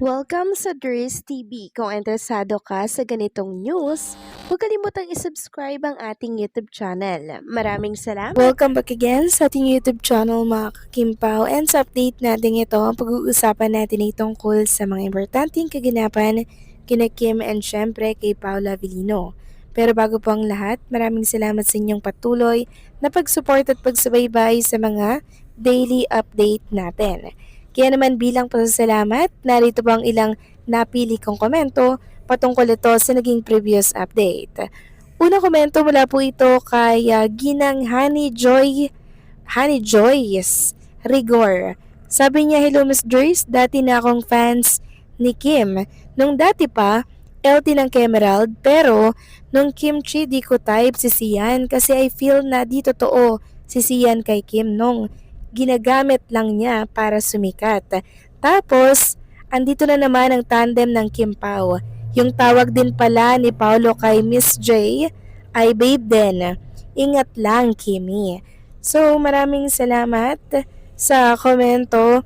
Welcome sa Dries TV. Kung interesado ka sa ganitong news, huwag kalimutang isubscribe ang ating YouTube channel. Maraming salamat! Welcome back again sa ating YouTube channel mga kakimpaw, and sa update natin ito, pag-uusapan natin ay tungkol sa mga importanteng kaganapan kina Kim and syempre kay Paula Avellino. Pero bago po ang lahat, maraming salamat sa inyong patuloy na pag-support at pagsubaybay sa mga daily update natin. Kaya naman bilang pasasalamat, narito po ang ilang napili kong komento patungkol ito sa naging previous update. Unang komento mula po ito kay Ginang Honey Joyce Rigor. Sabi niya, "Hello Miss Joyce, dati na akong fans ni Kim. Nung dati pa, LT ng Kemerald, pero nung kimchi di ko type si Sian kasi I feel na di totoo si Sian kay Kim nung ginagamit lang niya para sumikat. Tapos, andito na naman ang tandem ng Kim Pao. Yung tawag din pala ni Paolo kay Miss J ay babe din. Ingat lang, Kimi." So, maraming salamat sa komento,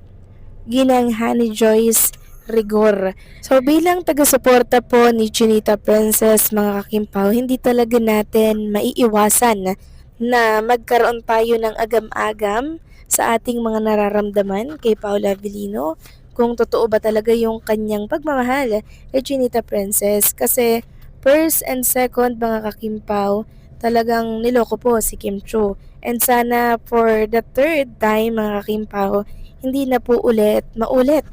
Ginang Honey Joyce Rigor. So, bilang taga-suporta po ni Chinita Princess, mga kakimpaw, hindi talaga natin maiiwasan na magkaroon tayo ng agam-agam sa ating mga nararamdaman kay Paula Avellino, kung totoo ba talaga yung kanyang pagmamahal kay Chinita Princess. Kasi first and second, mga kakimpaw, talagang niloko po si Kim Cho. And sana for the third time, mga kakimpaw, hindi na po maulit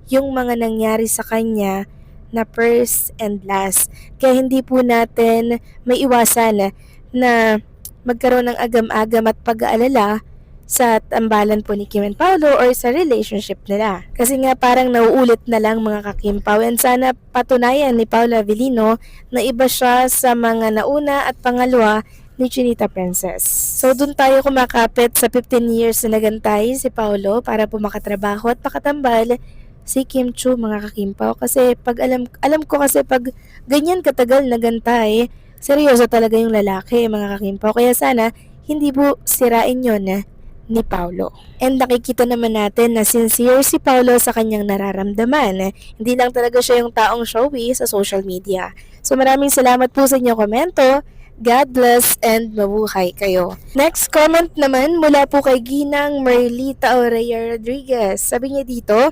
yung mga nangyari sa kanya na first and last. Kaya hindi po natin maiwasan na magkaroon ng agam-agam at pag-aalala sa tambalan po ni Kim and Paolo or sa relationship nila. Kasi nga parang nauulit na lang, mga kakimpaw, and sana patunayan ni Paula Avellino na iba siya sa mga nauna at pangalawa ni Chinita Princess. So dun tayo kumakapit sa 15 years na nagantay si Paolo para po makatrabaho at makatambal si Kim Chu, mga kakimpaw. Kasi pag alam ko kasi pag ganyan katagal nagantay, seryoso talaga yung lalaki, mga kakimpaw. Kaya sana hindi po sirain yon ni Paolo. And nakikita naman natin na sincere si Paolo sa kanyang nararamdaman. Hindi lang talaga siya yung taong showy sa social media. So maraming salamat po sa inyong komento. God bless and mabuhay kayo. Next comment naman mula po kay Ginang Merlita Aurea Rodriguez. Sabi niya dito,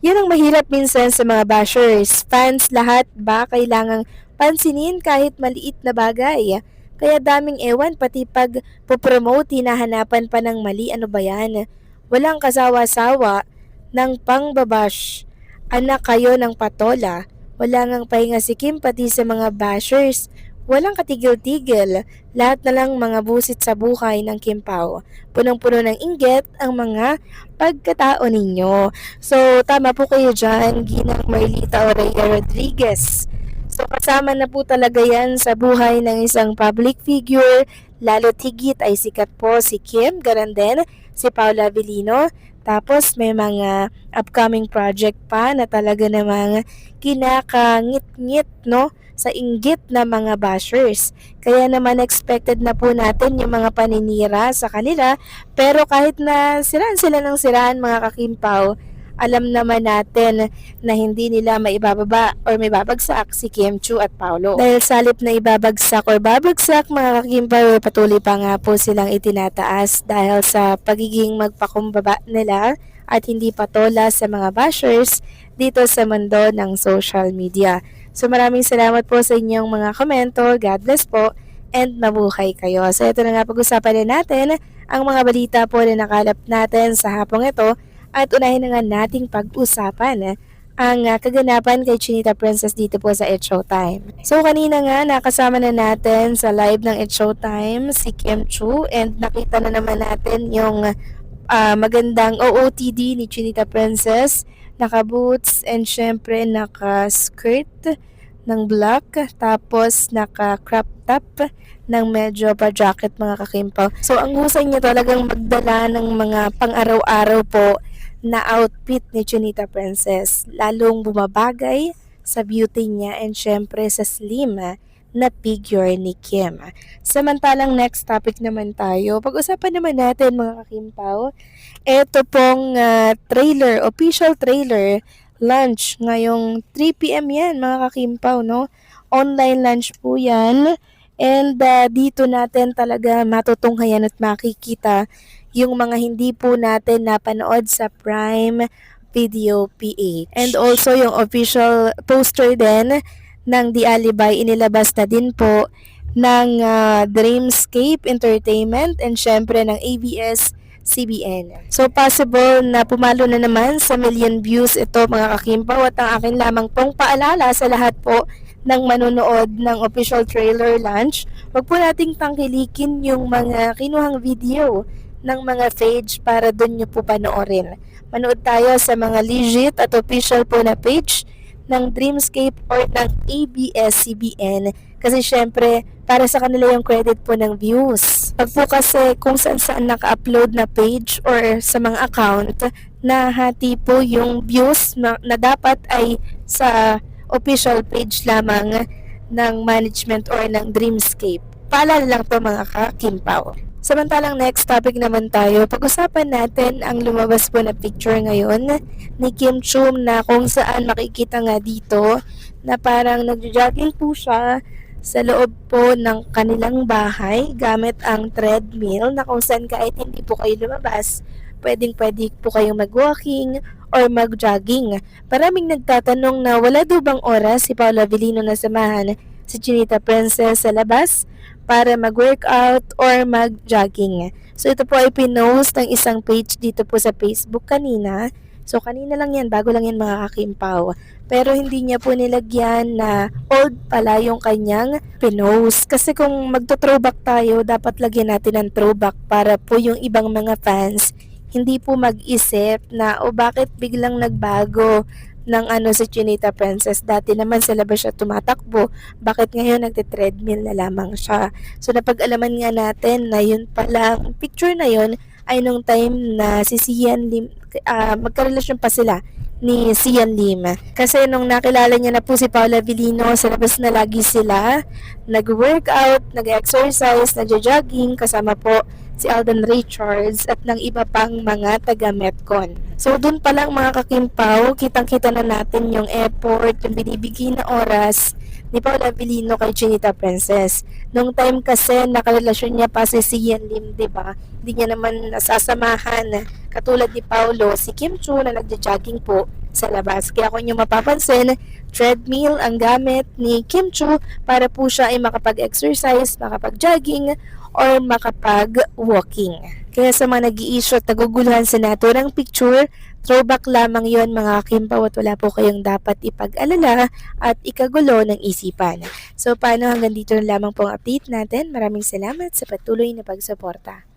"Yan ang mahirap minsan sa mga bashers. Fans lahat ba kailangang pansinin kahit maliit na bagay? Kaya daming ewan, pati pag popromote, hinahanapan pa ng mali. Ano ba yan? Walang kasawa-sawa ng pangbabash. Anak kayo ng patola. Wala ngang pahinga si Kim pati sa mga bashers. Walang katigil-tigil. Lahat na lang mga busit sa buhay ng Kim Pao. Punong-puno ng inggit ang mga pagkatao ninyo." So, tama po kayo dyan, Ginang Marlita Aurea Rodriguez. So, kasama na po talaga yan sa buhay ng isang public figure. Lalo tigit ay sikat po si Kim, ganun din si Paula Avellino. Tapos may mga upcoming project pa na talaga namang kinakangit-ngit, no, sa inggit na mga bashers. Kaya naman expected na po natin yung mga paninira sa kanila. Pero kahit na siraan sila ng siraan, mga kakimpaw, alam naman natin na hindi nila maibababa or may babagsak si Kim Chu at Paolo. Dahil sa halip na ibabagsak or babagsak, mga kakimpaw, patuloy pa nga po silang itinataas dahil sa pagiging magpakumbaba nila at hindi patola sa mga bashers dito sa mundo ng social media. So maraming salamat po sa inyong mga komento. God bless po and mabuhay kayo. So ito na nga, pag-usapan na natin ang mga balita po na nakalap natin sa hapong ito. At unahin na nga nating pag-usapan ang kaganapan kay Chinita Princess dito po sa It's Showtime. So kanina nga nakasama na natin sa live ng It's Showtime si Kim Chu, and nakita na naman natin yung magandang OOTD ni Chinita Princess. Naka-boots and syempre naka-skirt ng black, tapos naka-crop top ng medyo pa-jacket, mga kakimpaw. So ang husay niya talagang magdala ng mga pang-araw-araw po na outfit ni Chinita Princess. Lalong bumabagay sa beauty niya and syempre sa slim na figure ni Kim. Samantalang next topic naman tayo. Pag-usapan naman natin, mga kakimpaw, ito pong trailer, official trailer lunch ngayong 3 p.m. yan mga kakimpaw, no? Online lunch po yan. And dito natin talaga matutunghayan at makikita yung mga hindi po natin napanood sa Prime Video PH. And also yung official poster din ng The Alibay, inilabas na din po ng Dreamscape Entertainment and syempre ng ABS-CBN. So possible na pumalo na naman sa million views ito mga kakimpaw, at ang akin lamang pong paalala sa lahat po ng manonood ng official trailer launch, wag po nating tangkilikin yung mga kinuhang video ng mga page para doon nyo po panoorin. Manood tayo sa mga legit at official po na page ng Dreamscape or ng ABS-CBN, kasi syempre para sa kanila yung credit po ng views. Pag po kasi kung saan naka-upload na page or sa mga account, na hati po yung views na dapat ay sa official page lamang ng management or ng Dreamscape. Paalala lang to mga kakimpaw. Samantalang next topic naman tayo, pag-usapan natin ang lumabas po na picture ngayon ni Kim Chum, na kung saan makikita nga dito na parang nagjo-jogging po siya sa loob po ng kanilang bahay gamit ang treadmill, na kung saan kahit hindi po kayo lumabas, pwede po kayong mag-walking or mag-jogging. Maraming nagtatanong na wala daw bang oras si Paula Avellino na samahan si Chinita Princess sa labas para mag-workout or mag-jogging. So ito po ay pinost ng isang page dito po sa Facebook kanina. So kanina lang yan, bago lang yan mga kakimpaw. Pero hindi niya po nilagyan na old pala yung kanyang pinost. Kasi kung magto-throwback tayo, dapat lagyan natin ng throwback para po yung ibang mga fans hindi po mag-isip na o bakit biglang nagbago ng si Chinita Princess. Dati naman sa labas siya tumatakbo, bakit ngayon nagte-treadmill na lamang siya? So napag-alaman nga natin na yun palang picture na yun ay nung time na si Sian Lim, magkarelasyon pa sila ni Sian Lim. Kasi nung nakilala niya na po si Paula Avellino, sa labas na lagi sila nag-workout, nag-exercise, nag-jogging, kasama po si Alden Richards at ng iba pang mga taga-Metcon. So doon pa lang mga kakimpaw, kitang-kita na natin yung effort, yung binibigay na oras ni Paula Avellino kay Chinita Princess. Nung time kasi nakarelasyon niya pa si Sian Lim, 'di ba? Hindi niya naman nasasamahan katulad ni Paulo si Kim Chu na nagja-jogging po sa labas. Kaya kung inyo mapapansin, treadmill ang gamit ni Kim Chu para po siya ay makapag-exercise, makapag-jogging, or makapag-walking. Kaya sa mga nag-i-issue at naguguluhan sa naturang picture, throwback lamang yon mga kakimpaw, at wala po kayong dapat ipag-alala at ikagulo ng isipan. So paano, hanggang dito na lamang pong update natin. Maraming salamat sa patuloy na pagsuporta.